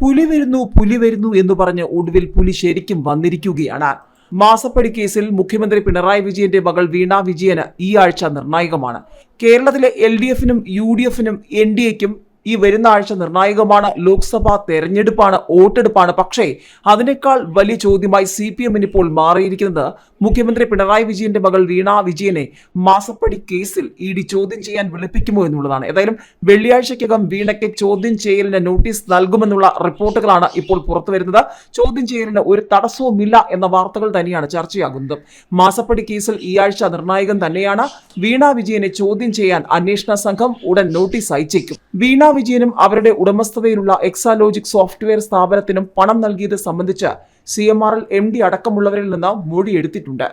പുലി വരുന്നു എന്ന് പറഞ്ഞ് ഒടുവിൽ പുലി ശരിക്കും വന്നിരിക്കുകയാണ്. മാസപ്പടി കേസിൽ മുഖ്യമന്ത്രി പിണറായി വിജയന്റെ മകൾ വീണ വിജയന് ഈ ആഴ്ച നിർണായകമാണ്. കേരളത്തിലെ LDFനും UDFനും NDAയ്ക്കും ഈ വരുന്ന ആഴ്ച നിർണായകമാണ്. ലോക്സഭാ തെരഞ്ഞെടുപ്പാണ്, വോട്ടെടുപ്പാണ്. പക്ഷേ അതിനേക്കാൾ വലിയ ചോദ്യമായി CPMന് ഇപ്പോൾ മാറിയിരിക്കുന്നത് മുഖ്യമന്ത്രി പിണറായി വിജയന്റെ മകൾ വീണ വിജയനെ മാസപ്പടി കേസിൽ ED ചോദ്യം ചെയ്യാൻ വിളിപ്പിക്കുമോ എന്നുള്ളതാണ്. ഏതായാലും വെള്ളിയാഴ്ചക്കകം വീണയ്ക്ക് ചോദ്യം ചെയ്യലിന് നോട്ടീസ് നൽകുമെന്നുള്ള റിപ്പോർട്ടുകളാണ് ഇപ്പോൾ പുറത്തു വരുന്നത്. ചോദ്യം ചെയ്യലിന് ഒരു തടസ്സവുമില്ല എന്ന വാർത്തകൾ തന്നെയാണ് ചർച്ചയാകുന്നത്. മാസപ്പടി കേസിൽ ഈ ആഴ്ച നിർണായകം തന്നെയാണ്. വീണ വിജയനെ ചോദ്യം ചെയ്യാൻ അന്വേഷണ സംഘം ഉടൻ നോട്ടീസ് അയച്ചേക്കും. വീണ വിജയനും അവരുടെ ഉടമസ്ഥതയിലുള്ള എക്സാലോജിക് സോഫ്റ്റ്വെയർ സ്ഥാപനത്തിനും പണം നൽകിയത് സംബന്ധിച്ച് CMRL MD അടക്കമുള്ളവരിൽ നിന്ന് മൊഴിയെടുത്തിട്ടുണ്ട്.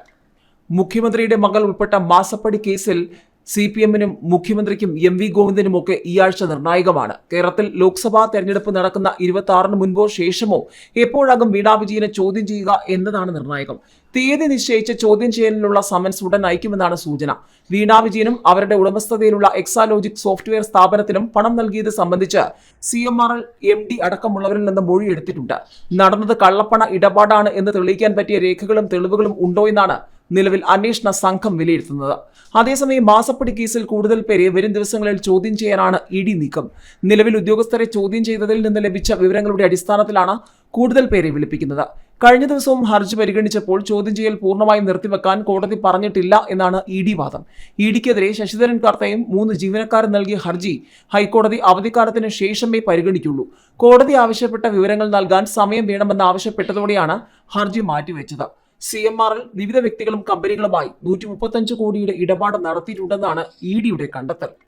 മുഖ്യമന്ത്രിയുടെ മകൾ ഉൾപ്പെട്ട മാസപ്പടി കേസിൽ CPMനും മുഖ്യമന്ത്രിക്കും MV ഗോവിന്ദനുമൊക്കെ ഈ ആഴ്ച നിർണായകമാണ്. കേരളത്തിൽ ലോക്സഭാ തെരഞ്ഞെടുപ്പ് നടക്കുന്ന 26-ന് മുൻപോ ശേഷമോ എപ്പോഴാകും വീണ വിജയനെ ചോദ്യം ചെയ്യുക എന്നതാണ് നിർണായകം. തീയതി നിശ്ചയിച്ച് ചോദ്യം ചെയ്യലിനുള്ള സമൻസ് ഉടൻ അയക്കുമെന്നാണ് സൂചന. വീണ വിജയനും അവരുടെ ഉടമസ്ഥതയിലുള്ള എക്സാലോജിക് സോഫ്റ്റ്വെയർ സ്ഥാപനത്തിനും പണം നൽകിയത് സംബന്ധിച്ച് CMRL MD അടക്കമുള്ളവരിൽ നിന്ന് മൊഴിയെടുത്തിട്ടുണ്ട്. നടന്നത് കള്ളപ്പണ ഇടപാടാണ് എന്ന് തെളിയിക്കാൻ പറ്റിയ രേഖകളും തെളിവുകളും ഉണ്ടോ എന്നാണ് നിലവിൽ അന്വേഷണ സംഘം വിലയിരുത്തുന്നത്. അതേസമയം മാസപ്പടി കേസിൽ കൂടുതൽ പേരെ വരും ദിവസങ്ങളിൽ ചോദ്യം ചെയ്യാനാണ് ED നീക്കം. നിലവിൽ ഉദ്യോഗസ്ഥരെ ചോദ്യം ചെയ്തതിൽ നിന്ന് ലഭിച്ച വിവരങ്ങളുടെ അടിസ്ഥാനത്തിലാണ് കൂടുതൽ പേരെ വിളിപ്പിക്കുന്നത്. കഴിഞ്ഞ ദിവസവും ഹർജി പരിഗണിച്ചപ്പോൾ ചോദ്യം ചെയ്യൽ പൂർണ്ണമായും നിർത്തിവെക്കാൻ കോടതി പറഞ്ഞിട്ടില്ല എന്നാണ് ED വാദം. EDക്കെതിരെ ശശിധരൻ കർത്തയും 3 ജീവനക്കാരും നൽകിയ ഹർജി ഹൈക്കോടതി അവധിക്കാലത്തിന് ശേഷമേ പരിഗണിക്കുള്ളൂ. കോടതി ആവശ്യപ്പെട്ട വിവരങ്ങൾ നൽകാൻ സമയം വേണമെന്ന് ആവശ്യപ്പെട്ടതോടെയാണ് ഹർജി മാറ്റിവെച്ചത്. CMRL വിവിധ വ്യക്തികളും കമ്പനികളുമായി 135 കോടിയുടെ ഇടപാട് നടത്തിയിട്ടുണ്ടെന്നാണ് EDയുടെ കണ്ടെത്തൽ.